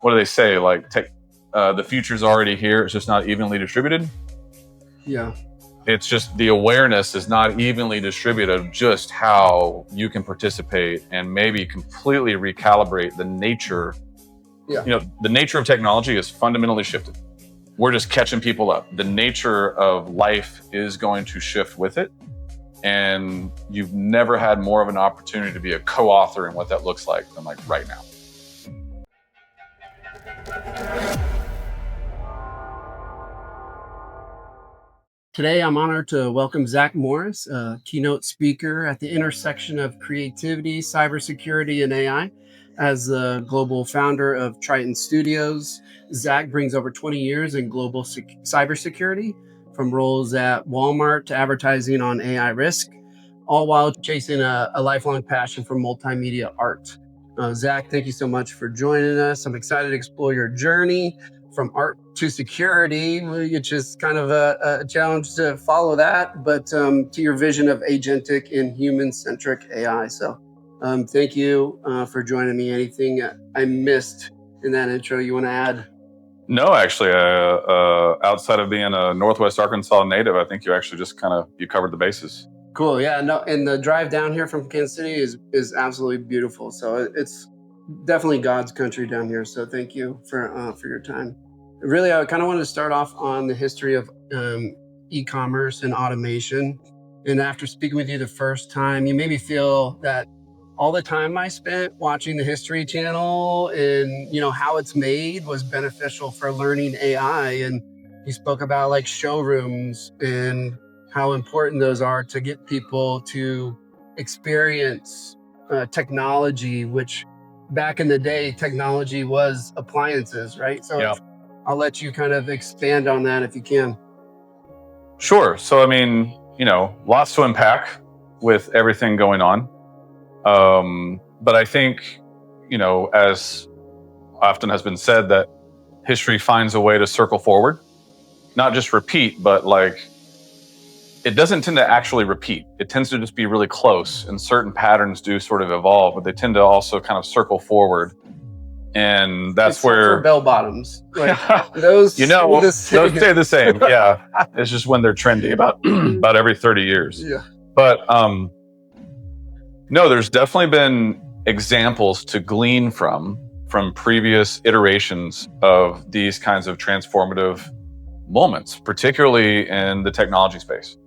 what do they say? Like the future's already here. It's just not evenly distributed. Yeah. It's just the awareness is not evenly distributed of just how you can participate and maybe completely recalibrate the nature. Yeah. The nature of technology is fundamentally shifted. We're just catching people up. The nature of life is going to shift with it. And you've never had more of an opportunity to be a co-author in what that looks like than like right now. Today, I'm honored to welcome Zak Morris, a keynote speaker at the intersection of creativity, cybersecurity, and AI. As the global founder of Triton Studios, Zak brings over 20 years in global cybersecurity, from roles at Walmart to advertising on AI risk, all while chasing a lifelong passion for multimedia art. Zak, thank you so much for joining us. I'm excited to explore your journey from art to security, which is kind of a challenge to follow that, but to your vision of agentic and human-centric AI. So thank you for joining me. Anything I missed in that intro you want to add? No, actually, outside of being a Northwest Arkansas native, I think you actually just you covered the bases. Cool. Yeah. No, and the drive down here from Kansas City is absolutely beautiful. So it's definitely God's country down here. So thank you for your time. Really, I kind of wanted to start off on the history of e-commerce and automation. And after speaking with you the first time, you made me feel that all the time I spent watching the History Channel and how it's made was beneficial for learning AI. And you spoke about like showrooms and how important those are to get people to experience technology, which back in the day, technology was appliances, right? So yeah. I'll let you kind of expand on that if you can. Sure. So, I mean, lots to unpack with everything going on. But I think, as often has been said, that history finds a way to circle forward, not just repeat, but it doesn't tend to actually repeat. It tends to just be really close, and certain patterns do sort of evolve, but they tend to also kind of circle forward. And that's except where for bell bottoms, those stay the same. Yeah, it's just when they're trendy about every 30 years. Yeah. But no, there's definitely been examples to glean from previous iterations of these kinds of transformative moments, particularly in the technology space.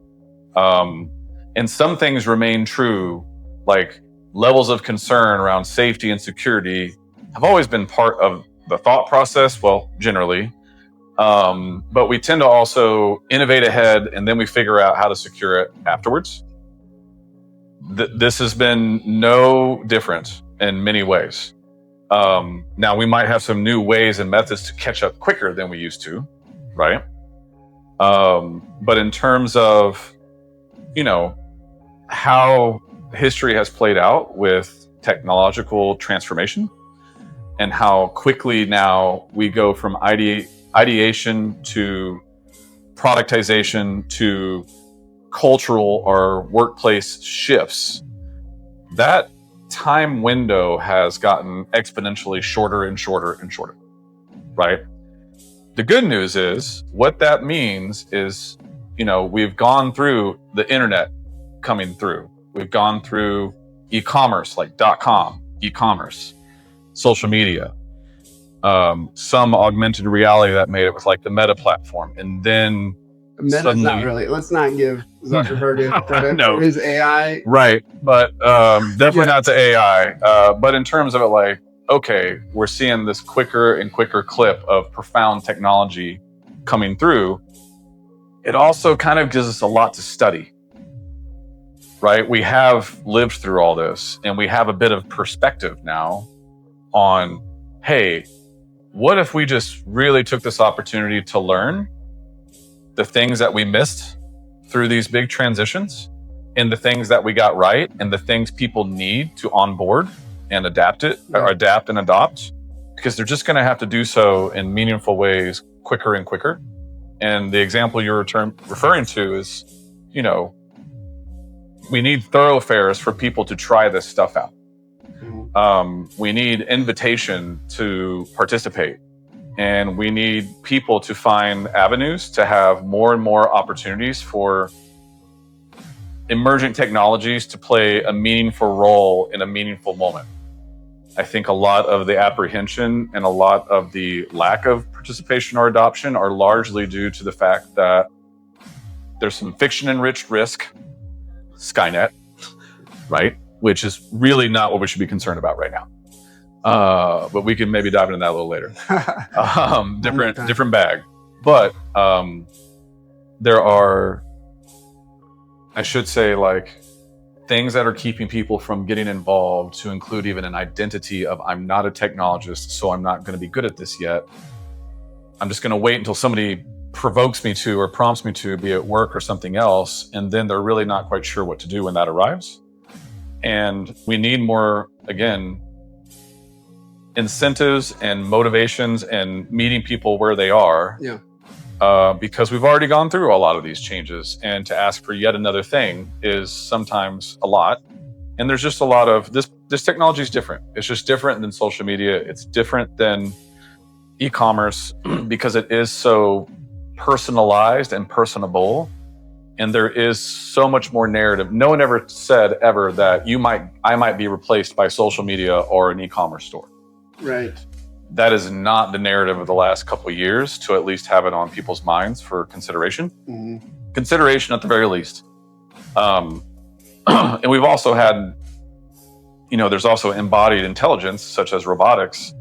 And some things remain true, like levels of concern around safety and security have always been part of the thought process, well, generally. But we tend to also innovate ahead, and then we figure out how to secure it afterwards. This has been no different in many ways. Now, we might have some new ways and methods to catch up quicker than we used to, right? But in terms of, how history has played out with technological transformation, and how quickly now we go from ideation to productization to cultural or workplace shifts, that time window has gotten exponentially shorter and shorter and shorter, right? The good news is, what that means is, we've gone through the internet coming through. We've gone through e-commerce, like .com, e-commerce, social media, some augmented reality that made it with like the Meta platform. And then Meta's not really, let's not give Zuckerberg credit for his AI. Right, but definitely not the AI. But in terms of it, okay, we're seeing this quicker and quicker clip of profound technology coming through. It also kind of gives us a lot to study, right? We have lived through all this, and we have a bit of perspective now on, hey, what if we just really took this opportunity to learn the things that we missed through these big transitions, and the things that we got right, and the things people need to onboard and adapt and adopt, because they're just going to have to do so in meaningful ways quicker and quicker. And the example you're referring to is, we need thoroughfares for people to try this stuff out. We need invitation to participate. And we need people to find avenues to have more and more opportunities for emergent technologies to play a meaningful role in a meaningful moment. I think a lot of the apprehension and a lot of the lack of participation or adoption are largely due to the fact that there's some fiction-enriched risk, Skynet, right? Which is really not what we should be concerned about right now. But we can maybe dive into that a little later. Different bag. But there are, I should say, like, things that are keeping people from getting involved, to include even an identity of, I'm not a technologist, so I'm not going to be good at this yet. I'm just going to wait until somebody provokes me to or prompts me to, be at work or something else, and then they're really not quite sure what to do when that arrives. And we need more, again, incentives and motivations and meeting people where they are. Yeah. Because we've already gone through a lot of these changes, and to ask for yet another thing is sometimes a lot. And there's just a lot of this technology is different. It's just different than social media. It's different than e-commerce because it is so personalized and personable. And there is so much more narrative. No one ever said ever that I might be replaced by social media or an e-commerce store. Right. That is not the narrative of the last couple of years, to at least have it on people's minds for consideration. Mm-hmm. Consideration at the very least. And we've also had, there's also embodied intelligence, such as robotics,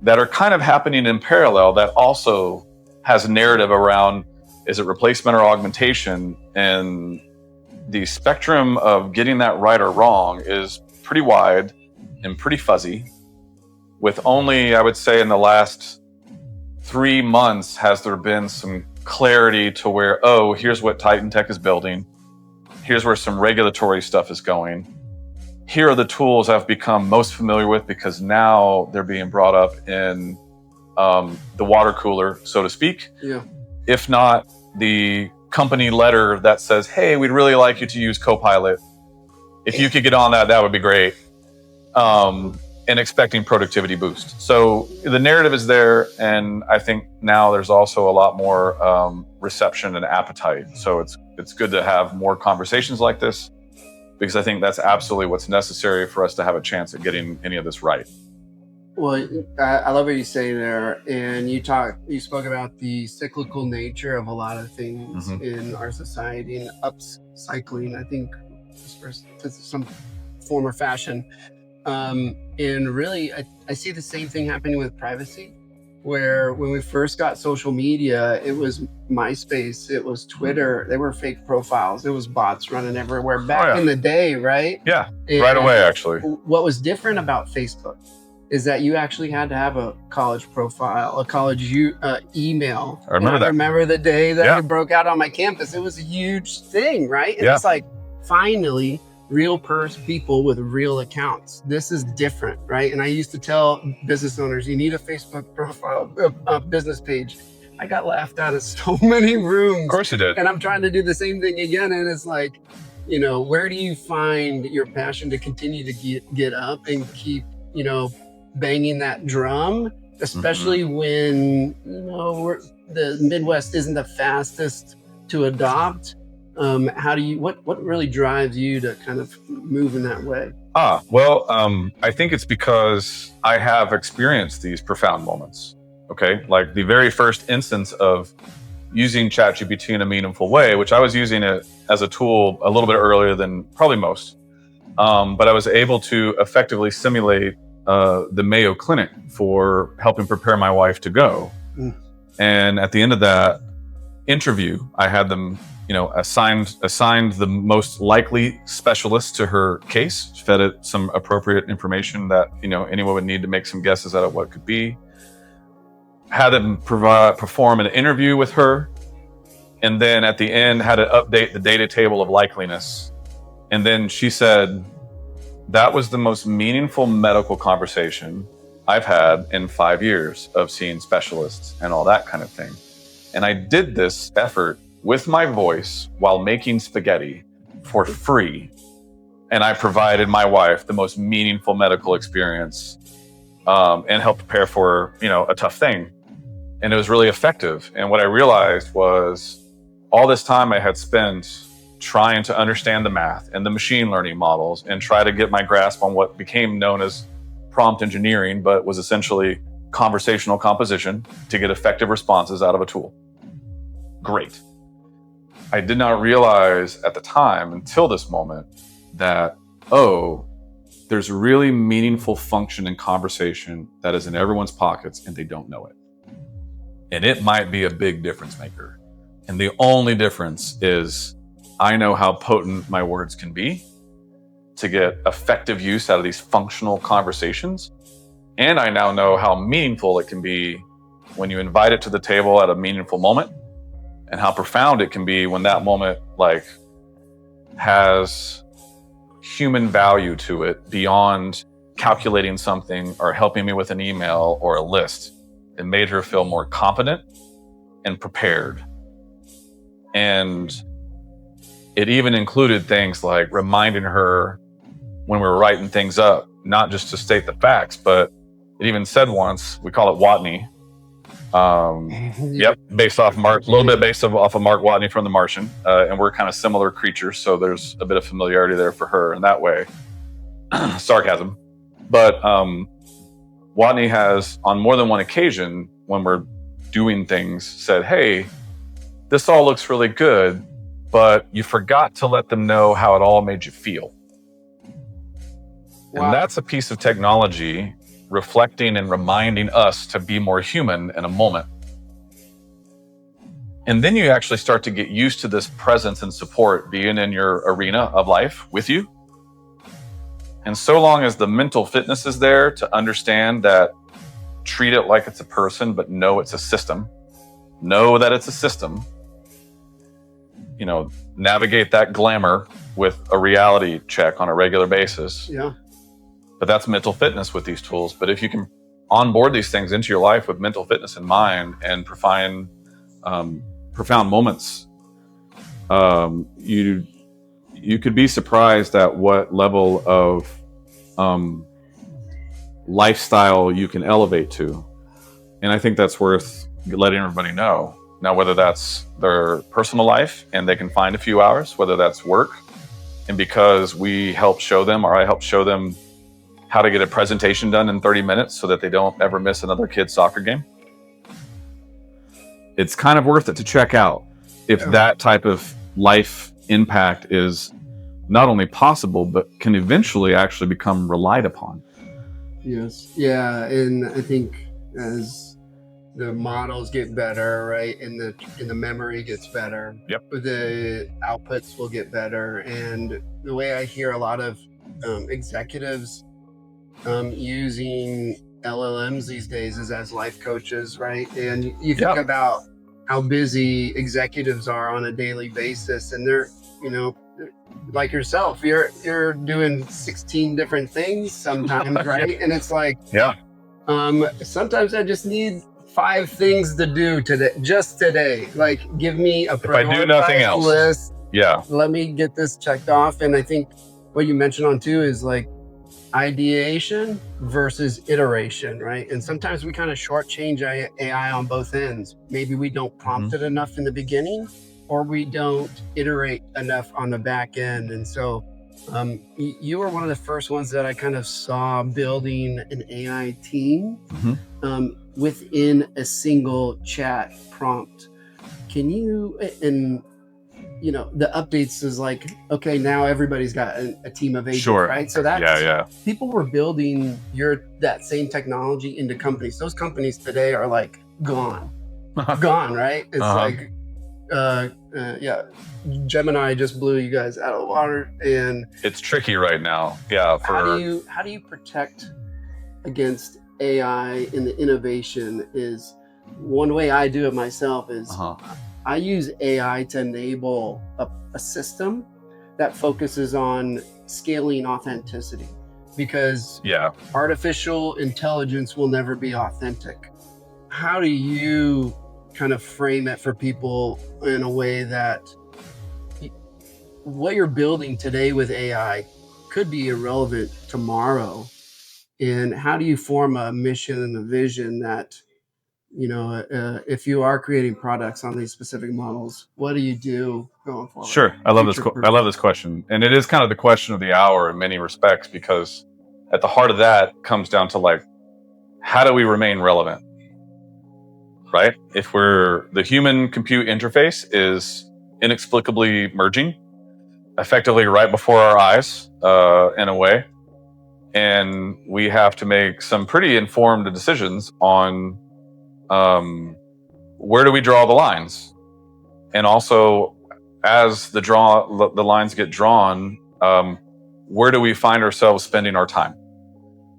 that are kind of happening in parallel, that also has a narrative around, is it replacement or augmentation? And the spectrum of getting that right or wrong is pretty wide and pretty fuzzy. With only, I would say, in the last 3 months, has there been some clarity to where, oh, here's what Titan Tech is building. Here's where some regulatory stuff is going. Here are the tools I've become most familiar with, because now they're being brought up in the water cooler, so to speak. Yeah. If not the company letter that says, hey, we'd really like you to use Copilot. If you could get on that would be great. And expecting productivity boost. So the narrative is there, and I think now there's also a lot more reception and appetite. So it's good to have more conversations like this, because I think that's absolutely what's necessary for us to have a chance at getting any of this right. Well, I love what you say there, and you spoke about the cyclical nature of a lot of things in our society, and upcycling, I think, to some form or fashion. And really, I see the same thing happening with privacy, where when we first got social media, it was MySpace, it was Twitter, they were fake profiles, it was bots running everywhere back in the day, right? Yeah, and right away, actually. What was different about Facebook is that you actually had to have a college profile, a college email. I remember that. I remember the day that it broke out on my campus. It was a huge thing, right? And it's like, finally, real people with real accounts. This is different, right? And I used to tell business owners, you need a Facebook profile, a business page. I got laughed out of so many rooms. Of course you did. And I'm trying to do the same thing again. And it's like, where do you find your passion to continue to get up and keep, banging that drum, especially when, the Midwest isn't the fastest to adopt? What really drives you to kind of move in that way? I think it's because I have experienced these profound moments. Okay. Like the very first instance of using ChatGPT in a meaningful way, which I was using it as a tool a little bit earlier than probably most. But I was able to effectively simulate the Mayo Clinic for helping prepare my wife to go. And at the end of that interview, I had them assigned the most likely specialist to her case, fed it some appropriate information that, anyone would need to make some guesses at what it could be. Had them perform an interview with her. And then at the end, had it update the data table of likeliness. And then she said, that was the most meaningful medical conversation I've had in 5 years of seeing specialists and all that kind of thing. And I did this effort with my voice while making spaghetti for free and I provided my wife the most meaningful medical experience, and helped prepare for, a tough thing. And it was really effective. And what I realized was all this time I had spent trying to understand the math and the machine learning models and try to get my grasp on what became known as prompt engineering, but was essentially conversational composition to get effective responses out of a tool. Great. I did not realize at the time until this moment that, there's really meaningful function in conversation that is in everyone's pockets and they don't know it. And it might be a big difference maker. And the only difference is I know how potent my words can be to get effective use out of these functional conversations. And I now know how meaningful it can be when you invite it to the table at a meaningful moment, and how profound it can be when that moment has human value to it beyond calculating something or helping me with an email or a list. It made her feel more competent and prepared. And it even included things like reminding her when we were writing things up, not just to state the facts, but it even said once, we call it Watney. Based off Mark, a little bit based off of Mark Watney from The Martian. And we're kind of similar creatures, so there's a bit of familiarity there for her in that way. Sarcasm. But Watney has, on more than one occasion, when we're doing things, said, hey, this all looks really good, but you forgot to let them know how it all made you feel. Wow. And that's a piece of technology reflecting and reminding us to be more human in a moment. And then you actually start to get used to this presence and support being in your arena of life with you. And so long as the mental fitness is there to understand that, treat it like it's a person, but know it's a system. Know that it's a system. Navigate that glamour with a reality check on a regular basis. Yeah. But that's mental fitness with these tools. But if you can onboard these things into your life with mental fitness in mind and profound moments, you could be surprised at what level of lifestyle you can elevate to. And I think that's worth letting everybody know. Now, whether that's their personal life and they can find a few hours, whether that's work, and because we help show them, or I help show them how to get a presentation done in 30 minutes so that they don't ever miss another kid's soccer game, it's kind of worth it to check out if that type of life impact is not only possible, but can eventually actually become relied upon. Yes. Yeah. And I think as the models get better, right, and the memory gets better, the outputs will get better. And the way I hear a lot of executives using LLMs these days is as life coaches, right? And you think about how busy executives are on a daily basis, and they're, like yourself, you're doing 16 different things sometimes, right? And it's like, sometimes I just need 5 things to do today. Like, give me a prioritized list. Yeah. Let me get this checked off. And I think what you mentioned on too is like ideation versus iteration, right? And sometimes we kind of shortchange AI on both ends. Maybe we don't prompt it enough in the beginning, or we don't iterate enough on the back end. And so you were one of the first ones that I kind of saw building an AI team within a single chat prompt. Can you, and the updates is like, okay, now everybody's got a team of agents, right? So that's, people were building that same technology into companies. Those companies today are like gone, right? It's like, Gemini just blew you guys out of the water, and it's tricky right now. Yeah. How do you protect against AI and the innovation? Is one way I do it myself is I use AI to enable a system that focuses on scaling authenticity, because artificial intelligence will never be authentic. How do you kind of frame it for people in a way that what you're building today with AI could be irrelevant tomorrow. And how do you form a mission and a vision that, if you are creating products on these specific models, what do you do going forward? Sure. I love this question. And it is kind of the question of the hour in many respects, because at the heart of that comes down to like, how do we remain relevant? Right? If the human compute interface is inexplicably merging effectively right before our eyes, in a way, and we have to make some pretty informed decisions on where do we draw the lines, and also as the lines get drawn, where do we find ourselves spending our time,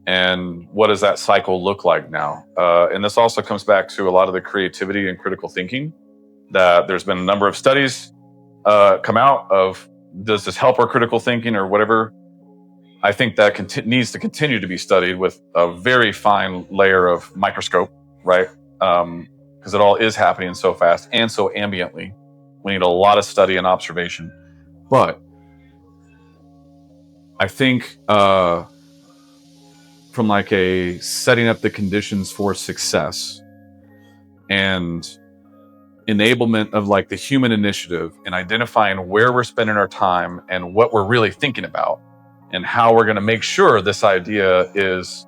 and what does that cycle look like now? And this also comes back to a lot of the creativity and critical thinking that there's been a number of studies come out of. Does this help our critical thinking or whatever? I think that needs to continue to be studied with a very fine layer of microscope, right? Because it all is happening so fast and so ambiently. We need a lot of study and observation. But I think from like a setting up the conditions for success and enablement of like the human initiative and identifying where we're spending our time and what we're really thinking about and how we're going to make sure this idea is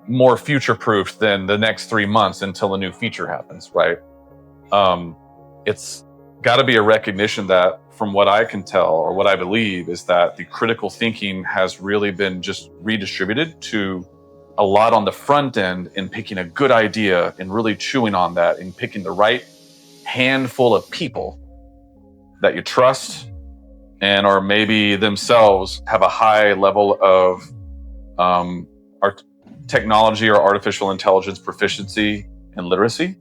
more future-proof than the next 3 months until a new feature happens, right? It's got to be a recognition that, from what I can tell or what I believe, is that the critical thinking has really been just redistributed to a lot on the front end in picking a good idea and really chewing on that and picking the right handful of people that you trust and or maybe themselves have a high level of technology or artificial intelligence proficiency and literacy,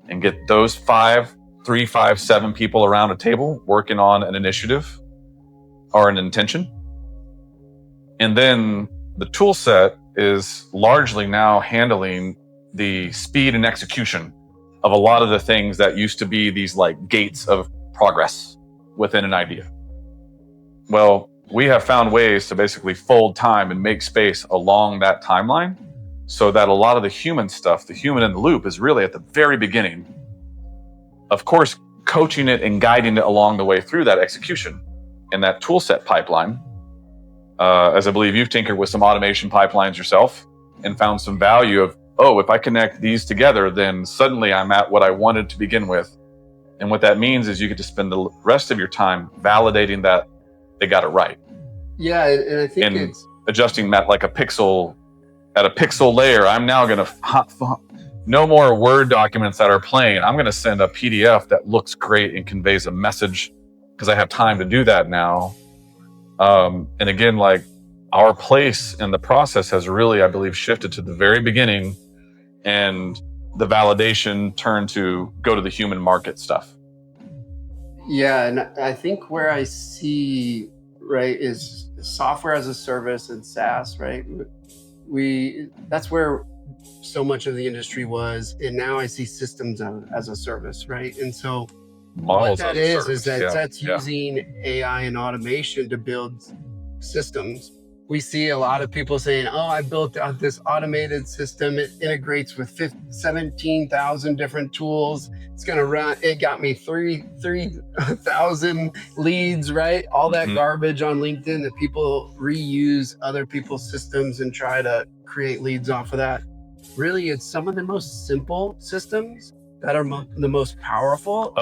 and get those 3, 5, 7 people around a table working on an initiative or an intention. And then the tool set is largely now handling the speed and execution of a lot of the things that used to be these like gates of progress within an idea. Well, we have found ways to basically fold time and make space along that timeline so that a lot of the human stuff, the human in the loop, is really at the very beginning. Of course, coaching it and guiding it along the way through that execution and that tool set pipeline. As I believe you've tinkered with some automation pipelines yourself and found some value of, if I connect these together, then suddenly I'm at what I wanted to begin with. And what that means is you get to spend the rest of your time validating that they got it right. Yeah, and I think it's adjusting that like a pixel layer. I'm now going to no more Word documents that are plain. I'm going to send a PDF that looks great and conveys a message because I have time to do that now. And again, like our place in the process has really, I believe, shifted to the very beginning, and the validation turned to go to the human market stuff. Yeah, and I think where I see, right, is software as a service and SaaS, right? That's where so much of the industry was, and now I see systems as a service, right? And so Models what that is that's using AI and automation to build systems. We see a lot of people saying, I built out this automated system. It integrates with 17,000 different tools. It's going to run. It got me 3,000 leads, right? All that garbage on LinkedIn that people reuse other people's systems and try to create leads off of that. Really, it's some of the most simple systems that are the most powerful.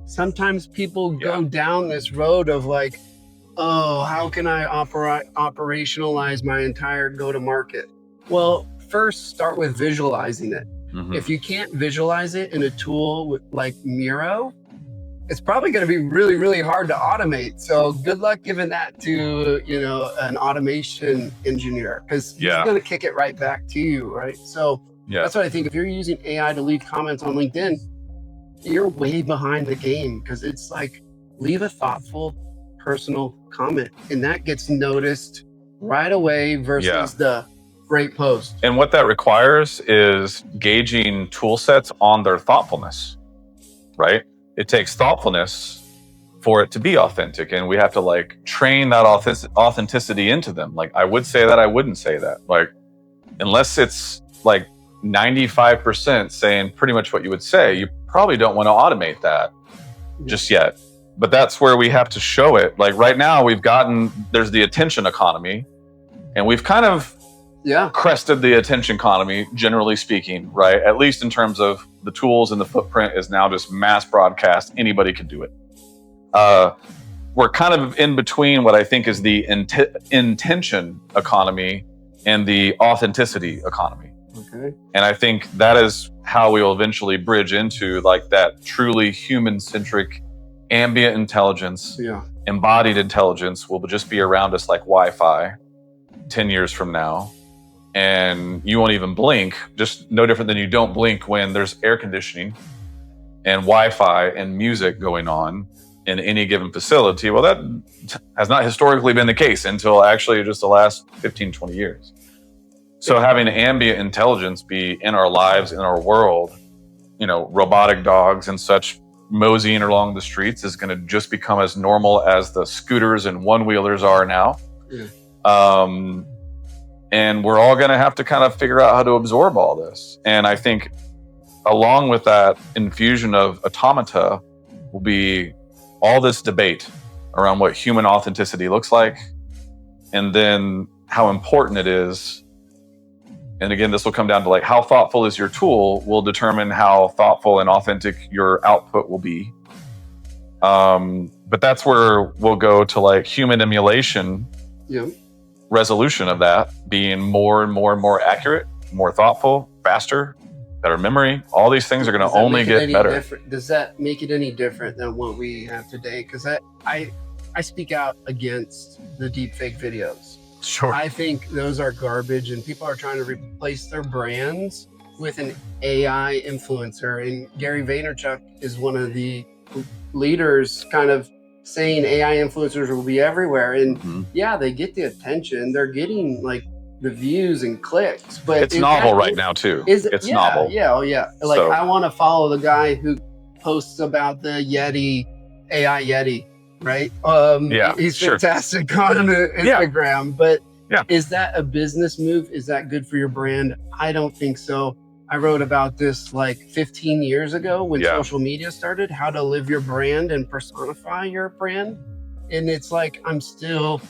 Sometimes people go down this road of like, how can I operationalize my entire go-to-market? Well, first start with visualizing it. If you can't visualize it in a tool like Miro, it's probably going to be really, really hard to automate. So good luck giving that to, an automation engineer, because he's going to kick it right back to you, right? So that's what I think. If you're using AI to leave comments on LinkedIn, you're way behind the game, because it's like, leave a thoughtful, personal comment, and that gets noticed right away versus the great post. And what that requires is gauging tool sets on their thoughtfulness, right? It takes thoughtfulness for it to be authentic, and we have to like train that authenticity into them. Like, I would say that, I wouldn't say that. Like, unless it's like 95% saying pretty much what you would say, you probably don't want to automate that just yet. But that's where we have to show it. Like right now, there's the attention economy, and we've kind of crested the attention economy, generally speaking, right? At least in terms of the tools and the footprint is now just mass broadcast. Anybody can do it. We're kind of in between what I think is the intention economy and the authenticity economy. Okay. And I think that is how we will eventually bridge into like that truly human-centric ambient intelligence, embodied intelligence will just be around us like Wi-Fi 10 years from now. And you won't even blink, just no different than you don't blink when there's air conditioning and Wi-Fi and music going on in any given facility. Well, that has not historically been the case until actually just the last 15, 20 years. So having ambient intelligence be in our lives, in our world, robotic dogs and such moseying along the streets is going to just become as normal as the scooters and one-wheelers are now. And we're all going to have to kind of figure out how to absorb all this. And I think along with that infusion of automata will be all this debate around what human authenticity looks like, and then how important it is. And again, this will come down to like how thoughtful is your tool will determine how thoughtful and authentic your output will be. But that's where we'll go to like human emulation, resolution of that being more and more and more accurate, more thoughtful, faster, better memory. All these things are going to only get better. Does that make it any different than what we have today? Because I speak out against the deepfake videos. Sure. I think those are garbage, and people are trying to replace their brands with an AI influencer. And Gary Vaynerchuk is one of the leaders kind of saying AI influencers will be everywhere. And they get the attention. They're getting like the views and clicks. But it's novel right now too. It's novel. Like I want to follow the guy who posts about the Yeti, AI Yeti. Right? He's fantastic on Instagram, but is that a business move? Is that good for your brand? I don't think so. I wrote about this like 15 years ago when social media started, how to live your brand and personify your brand. And it's like, I'm still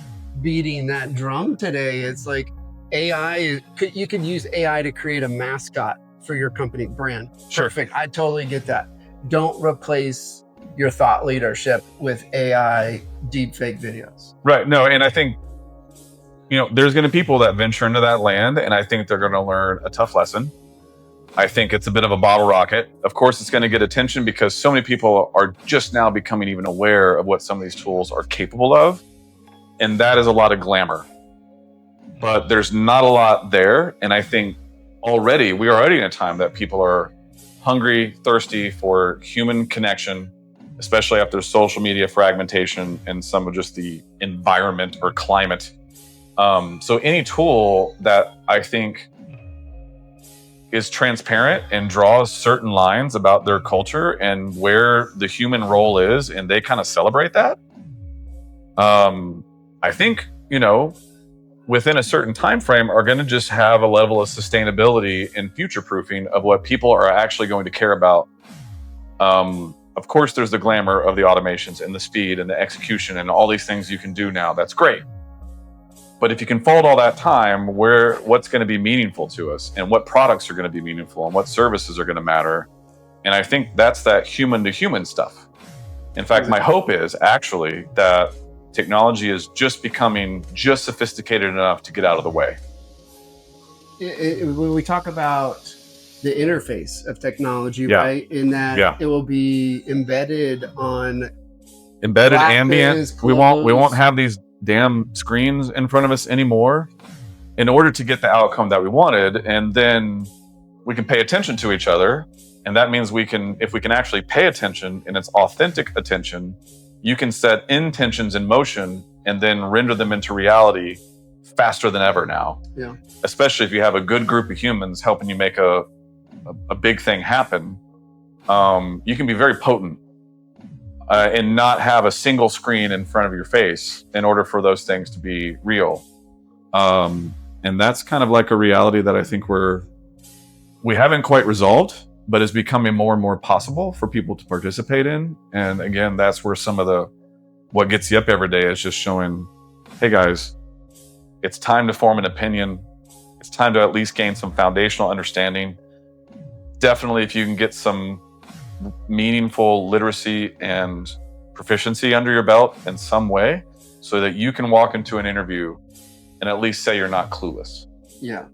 beating that drum today. It's like AI, you could use AI to create a mascot for your company brand. Sure. Perfect. I totally get that. Don't replace your thought leadership with AI deepfake videos. Right. No, and I think, there's going to be people that venture into that land, and I think they're going to learn a tough lesson. I think it's a bit of a bottle rocket. Of course, it's going to get attention because so many people are just now becoming even aware of what some of these tools are capable of. And that is a lot of glamour. But there's not a lot there. And I think we are already in a time that people are hungry, thirsty for human connection, especially after social media fragmentation and some of just the environment or climate. So any tool that I think is transparent and draws certain lines about their culture and where the human role is, and they kind of celebrate that. I think, within a certain time frame are going to just have a level of sustainability and future-proofing of what people are actually going to care about. Of course, there's the glamour of the automations and the speed and the execution and all these things you can do now. That's great. But if you can fold all that time, what's going to be meaningful to us and what products are going to be meaningful and what services are going to matter. And I think that's that human to human stuff. In fact, my hope is actually that technology is just becoming just sophisticated enough to get out of the way. When we talk about the interface of technology, right? In that it will be embedded ambient. We won't have these damn screens in front of us anymore in order to get the outcome that we wanted. And then we can pay attention to each other. And that means if we can actually pay attention, and it's authentic attention, you can set intentions in motion and then render them into reality faster than ever now. Yeah. Especially if you have a good group of humans helping you make a big thing happen. You can be very potent. and not have a single screen in front of your face in order for those things to be real. And that's kind of like a reality that I think we haven't quite resolved, but is becoming more and more possible for people to participate in. And again, that's where some of what gets you up every day is just showing, hey guys, it's time to form an opinion. It's time to at least gain some foundational understanding. Definitely, if you can get some meaningful literacy and proficiency under your belt in some way, so that you can walk into an interview and at least say you're not clueless. Yeah.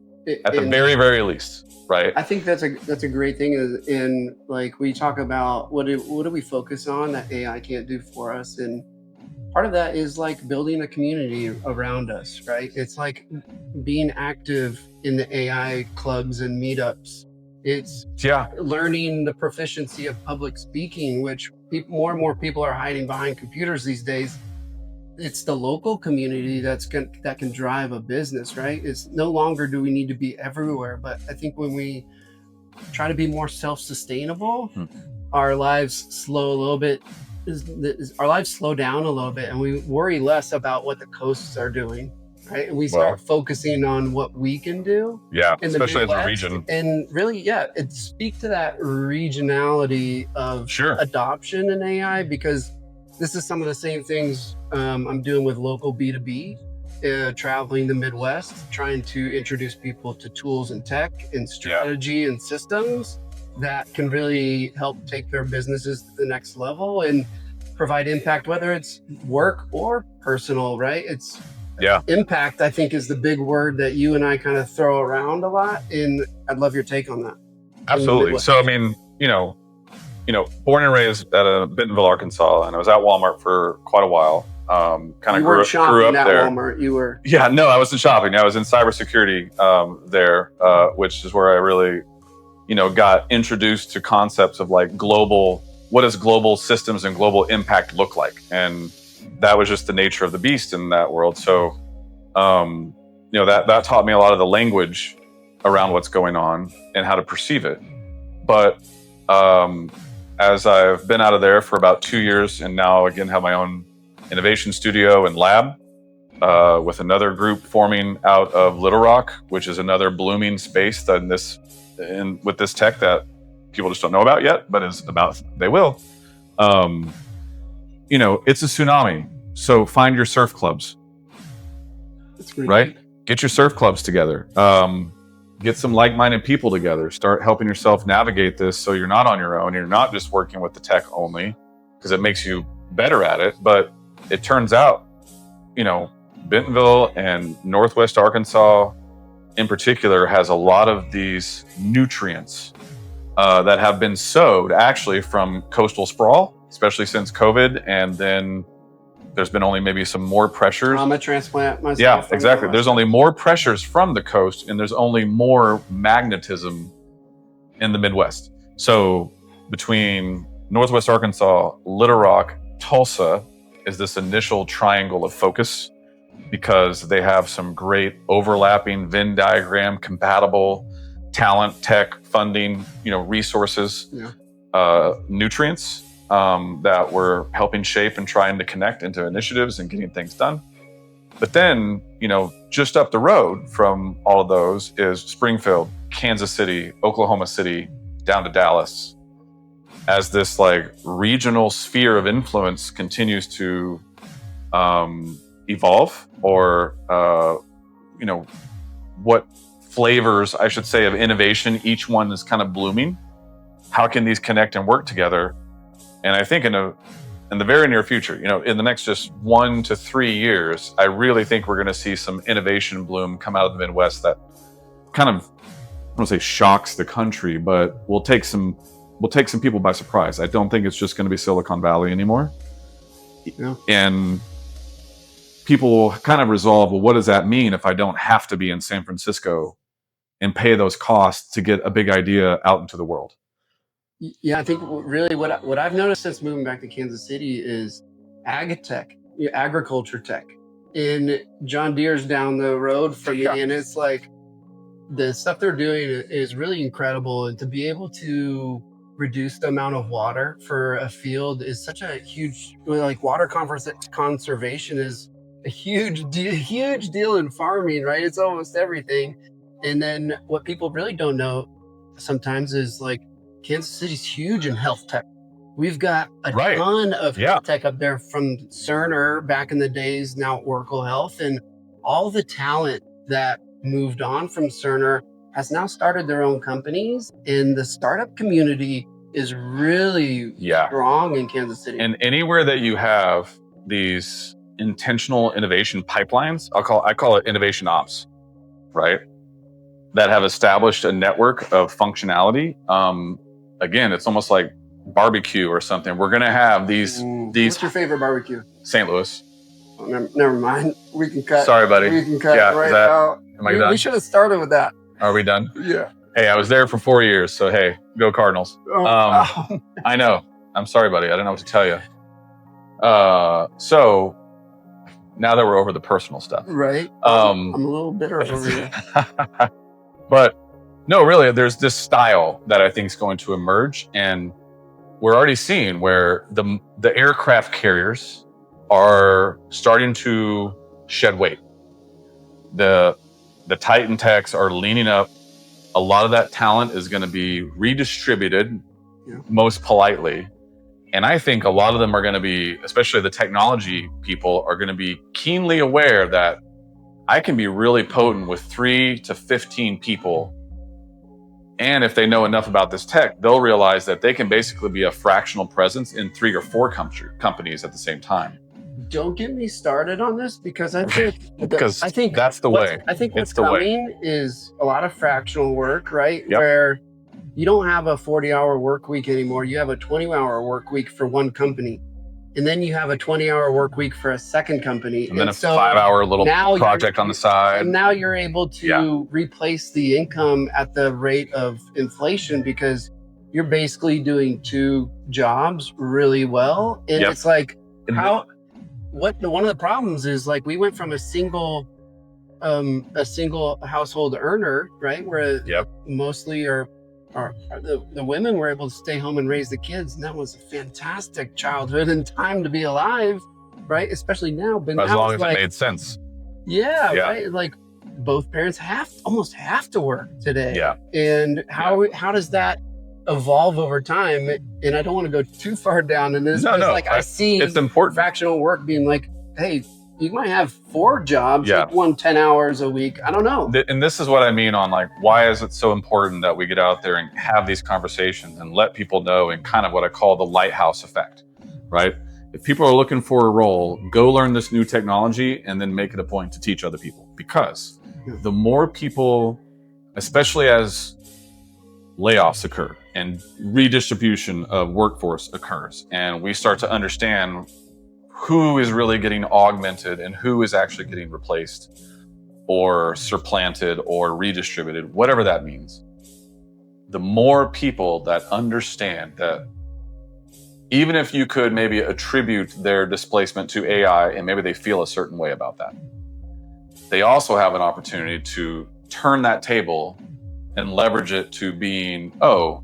At the very, very least, right? I think that's a great thing. In like we talk about what do we focus on that AI can't do for us, and part of that is like building a community around us, right? It's like being active in the AI clubs and meetups. It's learning the proficiency of public speaking, which more and more people are hiding behind computers these days. It's the local community that can drive a business, right? It's no longer do we need to be everywhere, but I think when we try to be more self-sustainable, our lives slow a little bit. Our lives slow down a little bit, and we worry less about what the coasts are doing, right? And we start focusing on what we can do. Yeah, in especially the as a region. And really, it speak to that regionality of adoption in AI, because this is some of the same things I'm doing with local B2B, traveling the Midwest, trying to introduce people to tools and tech and strategy and systems that can really help take their businesses to the next level and provide impact, whether it's work or personal, right? It's impact, I think, is the big word that you and I kind of throw around a lot. And I'd love your take on that. Absolutely. So, I mean, born and raised at Bentonville, Arkansas, and I was at Walmart for quite a while. Kind of grew up there. Walmart, you were? Yeah, no, I wasn't shopping. I was in cybersecurity there, which is where I really, got introduced to concepts of like what does global systems and global impact look like? And that was just the nature of the beast in that world. So, that taught me a lot of the language around what's going on and how to perceive it. But as I've been out of there for about 2 years and now again have my own innovation studio and lab with another group forming out of Little Rock, which is another blooming space with this tech that people just don't know about yet, but they will. It's a tsunami. So find your surf clubs. That's great. Right? Get your surf clubs together. Get some like-minded people together. Start helping yourself navigate this so you're not on your own. You're not just working with the tech only, because it makes you better at it. But it turns out, Bentonville and Northwest Arkansas in particular has a lot of these nutrients that have been sowed actually from coastal sprawl, especially since COVID. And then there's been only maybe some more pressures. I'm a transplant myself. Yeah, exactly. There's only more pressures from the coast, and there's only more magnetism in the Midwest. So between Northwest Arkansas, Little Rock, Tulsa is this initial triangle of focus, because they have some great overlapping Venn diagram compatible talent, tech, funding, resources, nutrients that we're helping shape and trying to connect into initiatives and getting things done. But then, just up the road from all of those is Springfield, Kansas City, Oklahoma City, down to Dallas, as this like regional sphere of influence continues to evolve, or what flavors, I should say, of innovation each one is kind of blooming. How can these connect and work together? And I think in the very near future, in the next just 1 to 3 years, I really think we're going to see some innovation bloom come out of the Midwest that kind of, I don't say shocks the country, but will take some people by surprise. I don't think it's just going to be Silicon Valley anymore. Yeah. And people will kind of resolve, well, what does that mean if I don't have to be in San Francisco and pay those costs to get a big idea out into the world? Yeah, I think really what I've noticed since moving back to Kansas City is ag tech, agriculture tech. And John Deere's down the road from you, and it's like the stuff they're doing is really incredible. And to be able to reduce the amount of water for a field is such a huge, like water conservation is a huge deal in farming, right? It's almost everything. And then what people really don't know sometimes is like Kansas City's huge in health tech. We've got a Right. ton of Yeah. health tech up there from Cerner back in the days, now Oracle Health, and all the talent that moved on from Cerner has now started their own companies, and the startup community is really Yeah. strong in Kansas City. And anywhere that you have these intentional innovation pipelines, I call it innovation ops, right? That have established a network of functionality. Again, it's almost like barbecue or something. We're going to have these. What's your favorite barbecue? St. Louis. Oh, never mind. We can cut. Sorry, buddy. We can cut Yeah, right is that- out. Am I done? We should have started with that. Are we done? Yeah. Hey, I was there for 4 years, so hey, go Cardinals. I know. I'm sorry, buddy. I don't know what to tell you. So now that we're over the personal stuff, right? I'm a little bitter over here. But no, really, there's this style that I think is going to emerge, and we're already seeing where the aircraft carriers are starting to shed weight. The Titan techs are leaning up. A lot of that talent is going to be redistributed, most politely. And I think a lot of them are going to be, especially the technology people, are going to be keenly aware that I can be really potent with 3 to 15 people. And if they know enough about this tech, they'll realize that they can basically be a fractional presence in 3 or 4 companies at the same time. Don't get me started on this because I think that's the way. I think what's coming is a lot of fractional work, right? Yep. Where you don't have a 40-hour work week anymore. You have a 20-hour work week for one company. And then you have a 20-hour work week for a second company. And then a 5-hour little project on the side. And now you're able to replace the income at the rate of inflation because you're basically doing 2 jobs really well. And it's like, one of the problems is like we went from a single household earner, right? Where mostly the women were able to stay home and raise the kids, and that was a fantastic childhood and time to be alive, right? Especially now, but as long as it made sense. Yeah, right. Like both parents almost have to work today. Yeah. And how does that evolve over time? And I don't want to go too far down in this. I see it's important. Fractional work being like, hey, you might have 4 jobs, like 10 hours a week. I don't know. And this is what I mean on like, why is it so important that we get out there and have these conversations and let people know, and kind of what I call the lighthouse effect, right? If people are looking for a role, go learn this new technology and then make it a point to teach other people. Because the more people, especially as layoffs occur and redistribution of workforce occurs, and we start to understand who is really getting augmented and who is actually getting replaced or supplanted or redistributed, whatever that means. The more people that understand that even if you could maybe attribute their displacement to AI and maybe they feel a certain way about that, they also have an opportunity to turn that table and leverage it to being, I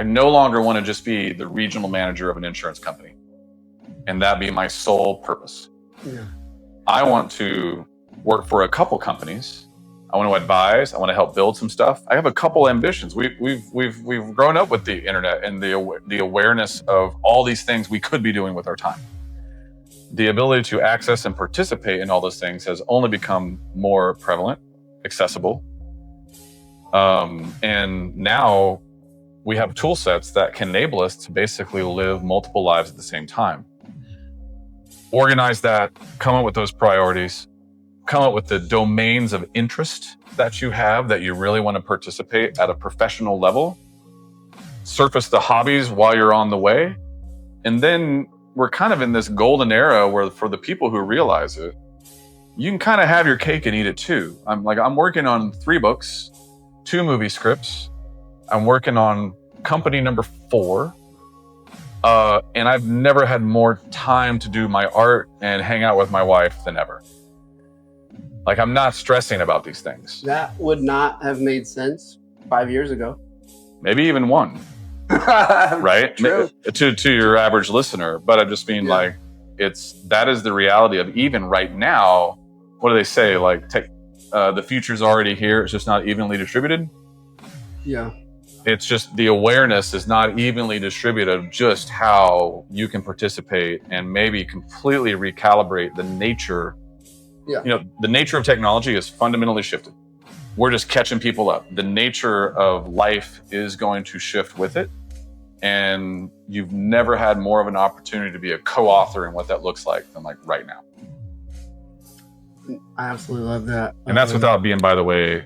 no longer want to just be the regional manager of an insurance company and that be my sole purpose. Yeah. I want to work for a couple companies. I want to advise. I want to help build some stuff. I have a couple ambitions. We've grown up with the internet and the awareness of all these things we could be doing with our time. The ability to access and participate in all those things has only become more prevalent, accessible. And now we have tool sets that can enable us to basically live multiple lives at the same time. Organize that, come up with those priorities, come up with the domains of interest that you have that you really want to participate at a professional level, surface the hobbies while you're on the way. And then we're kind of in this golden era where for the people who realize it, you can kind of have your cake and eat it too. I'm working on 3 books, 2 movie scripts. I'm working on company number 4. And I've never had more time to do my art and hang out with my wife than ever. Like, I'm not stressing about these things. That would not have made sense 5 years ago. maybe even one, right? True. To your average listener. But I just mean like, that is the reality of even right now. What do they say? Like the future's already here. It's just not evenly distributed. Yeah. It's just the awareness is not evenly distributed of just how you can participate and maybe completely recalibrate the nature. Yeah. The nature of technology is fundamentally shifted. We're just catching people up. The nature of life is going to shift with it. And you've never had more of an opportunity to be a co-author in what that looks like than like right now. I absolutely love that. And that's without being, by the way,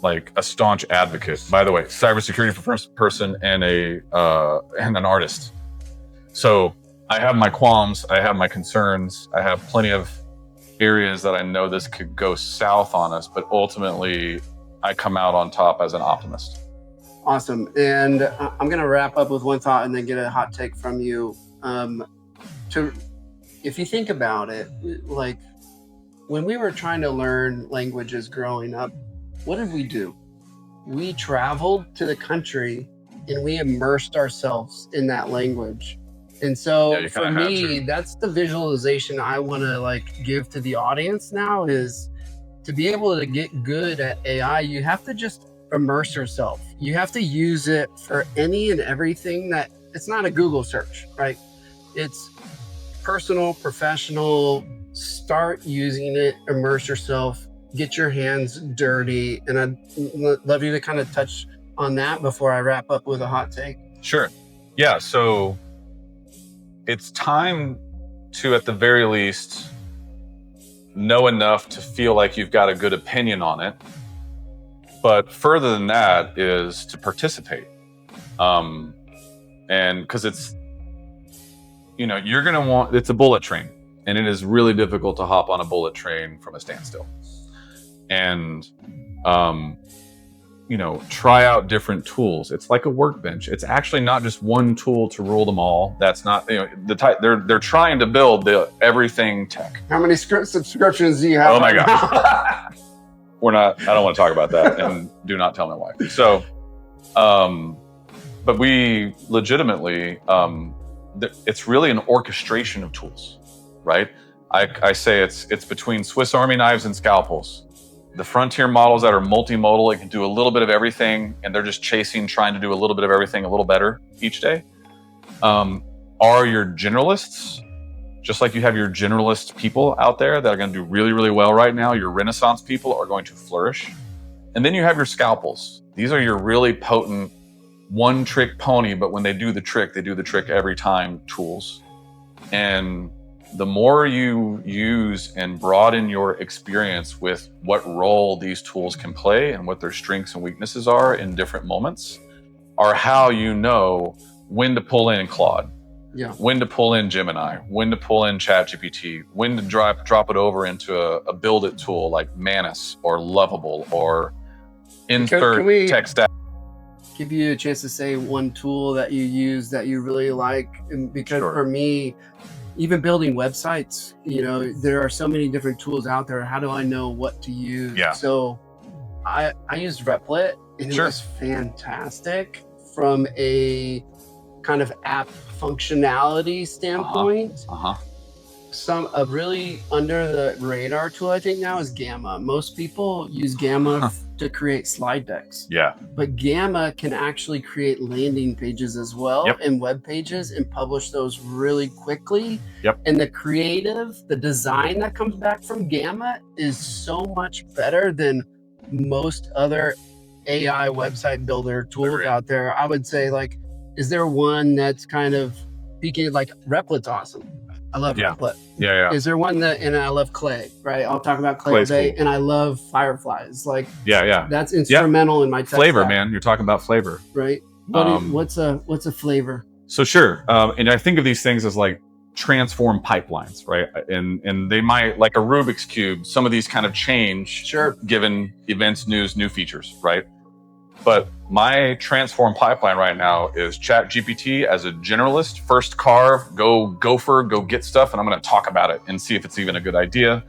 like a staunch advocate. By the way, cybersecurity for first person and an artist. So I have my qualms, I have my concerns, I have plenty of areas that I know this could go south on us, but ultimately I come out on top as an optimist. Awesome. And I'm going to wrap up with one thought and then get a hot take from you. If you think about it, like when we were trying to learn languages growing up, what did we do? We traveled to the country and we immersed ourselves in that language. And so for me, that's the visualization I want to like give to the audience now, is to be able to get good at AI, you have to just immerse yourself. You have to use it for any and everything. That it's not a Google search, right? It's personal, professional. Start using it, immerse yourself, get your hands dirty. And I'd love you to kind of touch on that before I wrap up with a hot take. Sure. Yeah. So it's time to, at the very least, know enough to feel like you've got a good opinion on it. But further than that is to participate. And because it's, you're going to want, it's a bullet train. And it is really difficult to hop on a bullet train from a standstill. And, try out different tools. It's like a workbench. It's actually not just one tool to rule them all. That's not, they're trying to build the everything tech. How many subscriptions do you have? Oh my gosh. I don't want to talk about that, and do not tell my wife. So, but we legitimately, it's really an orchestration of tools. Right? I say it's between Swiss Army knives and scalpels. The frontier models that are multimodal, it can do a little bit of everything, and they're just trying to do a little bit of everything a little better each day. Are your generalists, just like you have your generalist people out there that are going to do really, really well right now, your Renaissance people are going to flourish. And then you have your scalpels. These are your really potent one-trick pony, but when they do the trick every time tools. And the more you use and broaden your experience with what role these tools can play and what their strengths and weaknesses are in different moments, are how you know when to pull in Claude, when to pull in Gemini, when to pull in ChatGPT, when to drop it over into a build it tool like Manus or Lovable or insert tech stack. Give you a chance to say one tool that you use that you really like, and because for me, even building websites, there are so many different tools out there. How do I know what to use? Yeah. So I used Replit, and it was fantastic from a kind of app functionality standpoint. A really under the radar tool I think now is Gamma. Most people use Gamma to create slide decks. Yeah. But Gamma can actually create landing pages as well, and web pages, and publish those really quickly. And the design that comes back from Gamma is so much better than most other AI website builder tools out there. I would say, like, is there one that's kind of peaking? Like, Replit's awesome. I love Replit. Yeah. Is there one and I love Clay, right? I'll talk about Clay today. Cool. And I love Fireflies. Like, that's instrumental in my tech flavor, stack. Man. You're talking about flavor. Right. What's a flavor? So sure. And I think of these things as like transform pipelines, right? And they might, like a Rubik's Cube, some of these kind of change given events, news, new features, right? But my transform pipeline right now is ChatGPT as a generalist, first carve, go gopher, go get stuff, and I'm going to talk about it and see if it's even a good idea.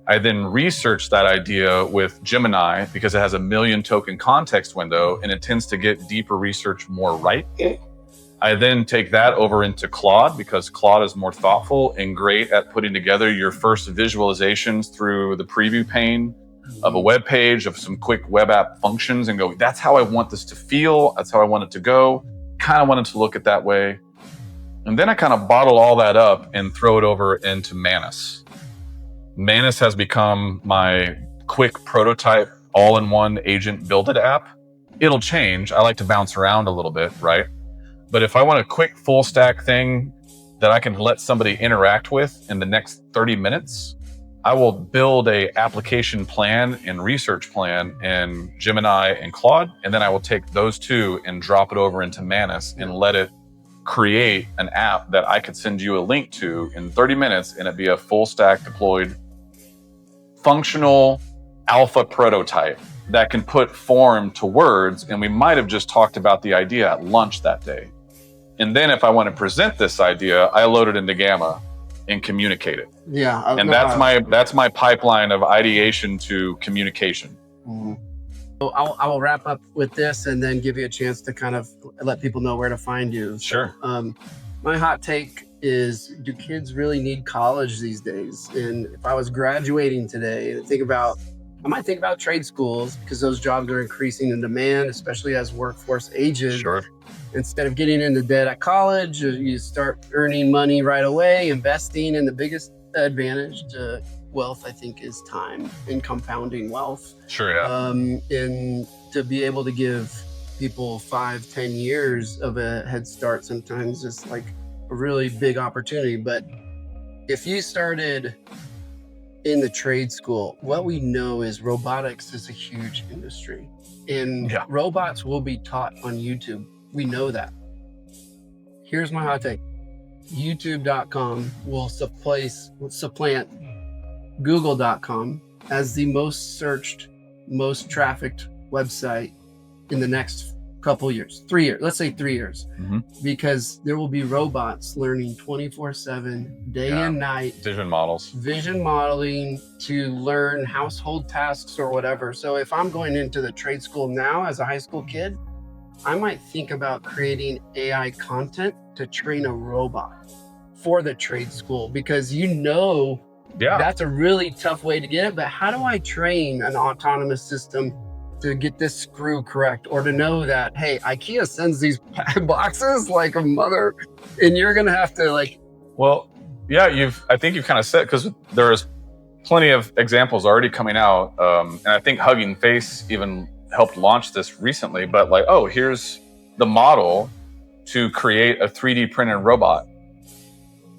I then research that idea with Gemini because it has a 1,000,000 token context window and it tends to get deeper research more right. I then take that over into Claude because Claude is more thoughtful and great at putting together your first visualizations through the preview pane of a web page, of some quick web app functions, and go, that's how I want this to feel. That's how I want it to go. Kind of want it to look it that way. And then I kind of bottle all that up and throw it over into Manus. Manus has become my quick prototype, all-in-one agent build-it app. It'll change. I like to bounce around a little bit, right? But if I want a quick full stack thing that I can let somebody interact with in the next 30 minutes, I will build a application plan and research plan in Gemini and Claude. And then I will take those two and drop it over into Manus and let it create an app that I could send you a link to in 30 minutes and it'd be a full stack deployed functional alpha prototype that can put form to words. And we might have just talked about the idea at lunch that day. And then if I want to present this idea, I load it into Gamma and communicate it. Yeah. And that's my pipeline of ideation to communication. Mm-hmm. So I will wrap up with this and then give you a chance to kind of let people know where to find you. Sure. My hot take is, do kids really need college these days? And if I was graduating today, I might think about trade schools because those jobs are increasing in demand, especially as workforce ages. Sure. Instead of getting into debt at college, you start earning money right away, investing. And the biggest advantage to wealth, I think, is time and compounding wealth. Sure, yeah. And to be able to give people 5-10 years of a head start sometimes is like a really big opportunity. But if you started in the trade school, what we know is robotics is a huge industry, and robots will be taught on YouTube. We know that. Here's my hot take. YouTube.com will supplant Google.com as the most searched, most trafficked website in the next couple years, 3 years, let's say 3 years, because there will be robots learning 24/7, day and night. Vision modeling to learn household tasks or whatever. So if I'm going into the trade school now as a high school kid, I might think about creating AI content to train a robot for the trade school, because that's a really tough way to get it. But how do I train an autonomous system to get this screw correct, or to know that, hey, IKEA sends these boxes like a mother, and you're gonna have to like. Well, yeah, I think you've kind of said, because there's plenty of examples already coming out, and I think Hugging Face even helped launch this recently. But like, oh, here's the model to create a 3D printed robot,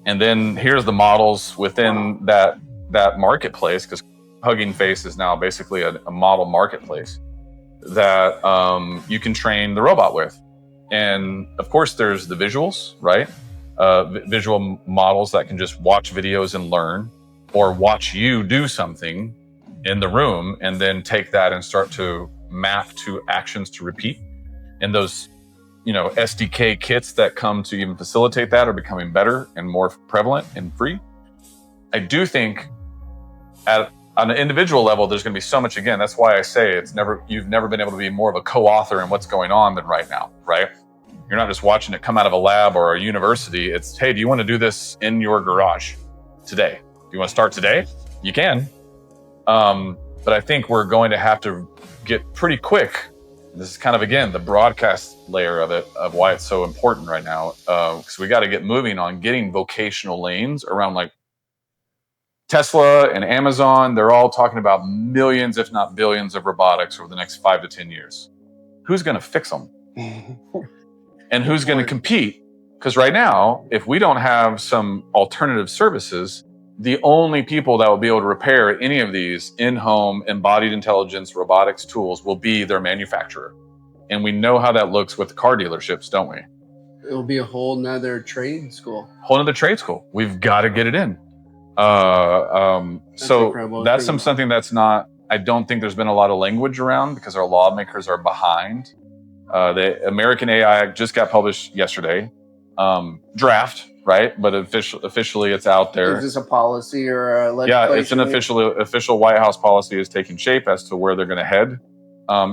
and then here's the models within that marketplace, because Hugging Face is now basically a model marketplace that you can train the robot with. And of course, there's the visuals, right? Visual models that can just watch videos and learn, or watch you do something in the room and then take that and start to map to actions to repeat. And those, SDK kits that come to even facilitate that are becoming better and more prevalent and free. I do think on an individual level, there's going to be so much. Again, that's why I say you've never been able to be more of a co-author in what's going on than right now, right? You're not just watching it come out of a lab or a university. It's, hey, do you want to do this in your garage today? Do you want to start today? You can. But I think we're going to have to get pretty quick. This is kind of, again, the broadcast layer of it, of why it's so important right now. Because we got to get moving on getting vocational lanes around, like Tesla and Amazon. They're all talking about millions, if not billions, of robotics over the next 5 to 10 years. Who's going to fix them? And who's going to compete? Because right now, if we don't have some alternative services, the only people that will be able to repair any of these in-home embodied intelligence robotics tools will be their manufacturer. And we know how that looks with car dealerships, don't we? It'll be a whole nother trade school. We've got to get it in. So that's something that's not, I don't think there's been a lot of language around, because our lawmakers are behind. The American AI just got published yesterday. Draft, right? But officially it's out there. Is this a policy or a Yeah, it's an legislation? official White House policy is taking shape as to where they're going to head.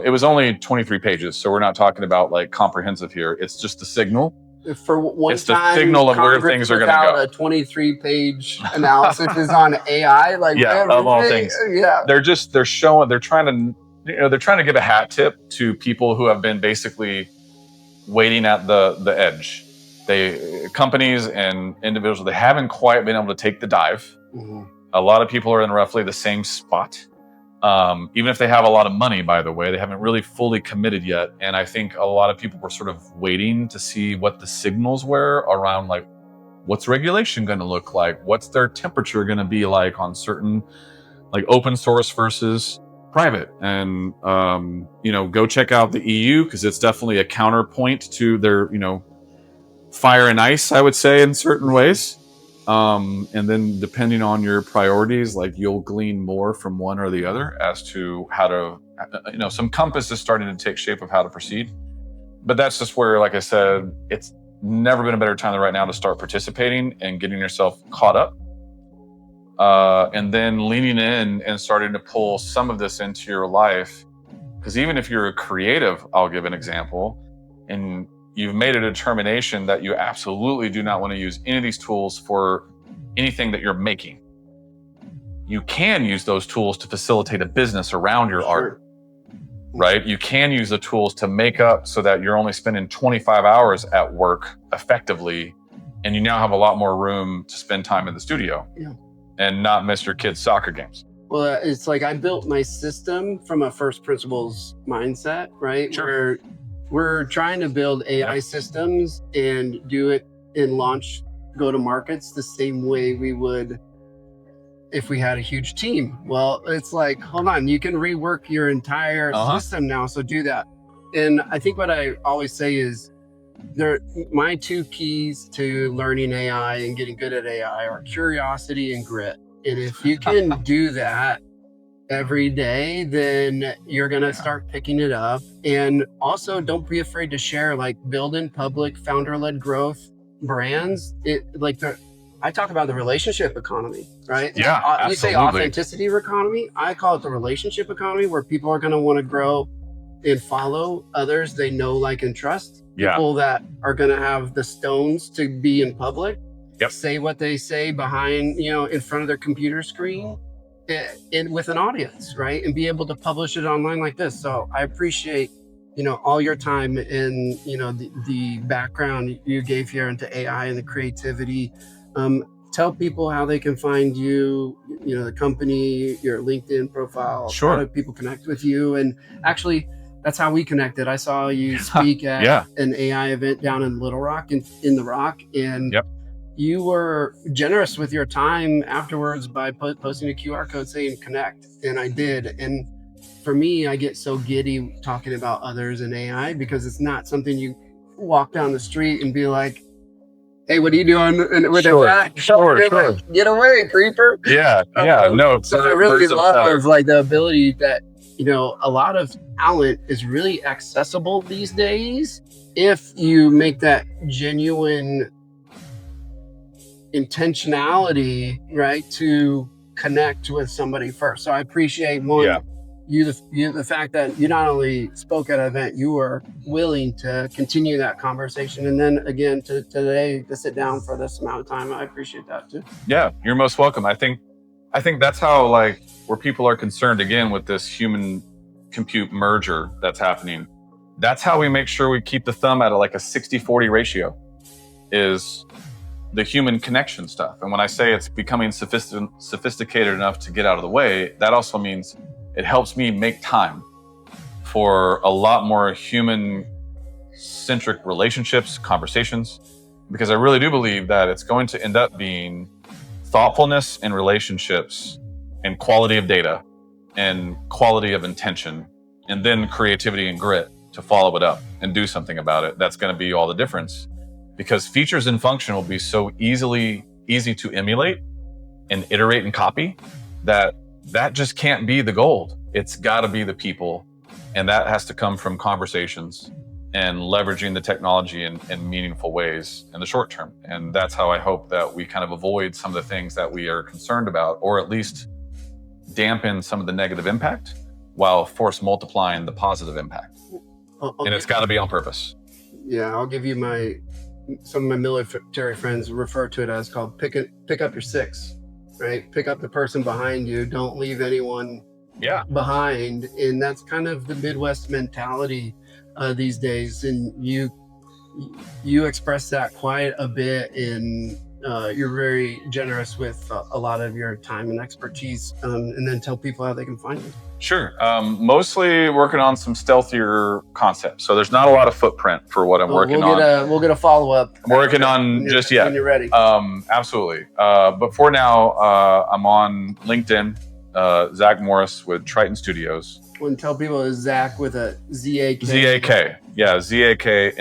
It was only 23 pages, so we're not talking about like comprehensive here. It's just the signal. For one It's the time, signal of where Congress things are put going to out go. a 23-page analysis is on AI. Like, Yeah, of all things. Yeah, They're trying to give a hat tip to people who have been basically waiting at the edge. Companies and individuals, they haven't quite been able to take the dive. Mm-hmm. A lot of people are in roughly the same spot. Even if they have a lot of money, by the way, they haven't really fully committed yet. And I think a lot of people were sort of waiting to see what the signals were around, like, what's regulation going to look like? What's their temperature going to be like on certain, like, open source versus private? And, go check out the EU, because it's definitely a counterpoint to their, fire and ice, I would say, in certain ways. And then depending on your priorities, like, you'll glean more from one or the other as to how to, some compass is starting to take shape of how to proceed. But that's just where, like I said, it's never been a better time than right now to start participating and getting yourself caught up. And then leaning in and starting to pull some of this into your life. Because even if you're a creative, I'll give an example, and you've made a determination that you absolutely do not want to use any of these tools for anything that you're making, you can use those tools to facilitate a business around your art, right? You can use the tools to make up so that you're only spending 25 hours at work effectively, and you now have a lot more room to spend time in the studio and not miss your kids' soccer games. Well, it's like I built my system from a first principles mindset, right? Sure. Where we're trying to build AI systems and do it in launch go-to-markets the same way we would if we had a huge team. Well, it's like, hold on, you can rework your entire system now, so do that. And I think what I always say is, my two keys to learning AI and getting good at AI are curiosity and grit. And if you can do that every day, then you're going to start picking it up. And also, don't be afraid to share, like, building public founder-led growth brands. I talk about the relationship economy, right? Yeah, absolutely. You say authenticity economy. I call it the relationship economy, where people are going to want to grow and follow others they know, like, and trust. People that are going to have the stones to be in public, say what they say behind, in front of their computer screen, and with an audience, right? And be able to publish it online like this. So I appreciate, all your time and, the background you gave here into AI and the creativity. Tell people how they can find you, the company, your LinkedIn profile. Sure. How do people connect with you? And actually, that's how we connected. I saw you speak at an AI event down in Little Rock, in the Rock. And you were generous with your time afterwards by posting a QR code saying connect. And I did. And for me, I get so giddy talking about others and AI, because it's not something you walk down the street and be like, hey, what are you doing with that? Sure. Like, get away, creeper. No. So I really love, like, the ability that, a lot of talent is really accessible these days if you make that genuine intentionality, right, to connect with somebody first. So I appreciate the fact that you not only spoke at an event, you were willing to continue that conversation, and then again today to sit down for this amount of time. I appreciate that too. Yeah, you're most welcome. I think that's how, like, where people are concerned again with this human compute merger that's happening. That's how we make sure we keep the thumb at a 60-40 ratio, is the human connection stuff. And when I say it's becoming sophisticated enough to get out of the way, that also means it helps me make time for a lot more human-centric relationships, conversations, because I really do believe that it's going to end up being thoughtfulness in relationships and quality of data and quality of intention, and then creativity and grit to follow it up and do something about it. That's going to be all the difference, because features and function will be so easy to emulate and iterate and copy that just can't be the gold. It's got to be the people, and that has to come from conversations and leveraging the technology in meaningful ways in the short term. And that's how I hope that we kind of avoid some of the things that we are concerned about, or at least dampen some of the negative impact while force multiplying the positive impact. And it's got to be on purpose. Yeah, I'll give you some of my military friends refer to it as called pick up your six, right? Pick up the person behind you. Don't leave anyone behind. And that's kind of the Midwest mentality these days. And you express that quite a bit in you're very generous with a lot of your time and expertise, and then tell people how they can find you. Sure. Mostly working on some stealthier concepts. So there's not a lot of footprint for what I'm working on. We'll get a follow-up. Working on just yet. When you're ready. Absolutely. But for now, I'm on LinkedIn, Zak Morris with Triton Studios. And tell people it's Zak with a Z-A-K. Z-A-K. Yeah, Z-A-K-M-O-R-R-I-S.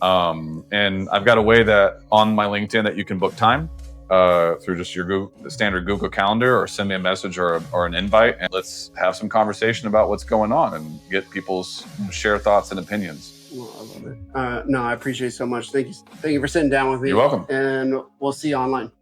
And I've got a way that on my LinkedIn that you can book time through just your the standard Google Calendar, or send me a message or an invite, and let's have some conversation about what's going on and get people's share thoughts and opinions. Well, I love it. No, I appreciate it so much. Thank you for sitting down with me. You're welcome. And we'll see you online.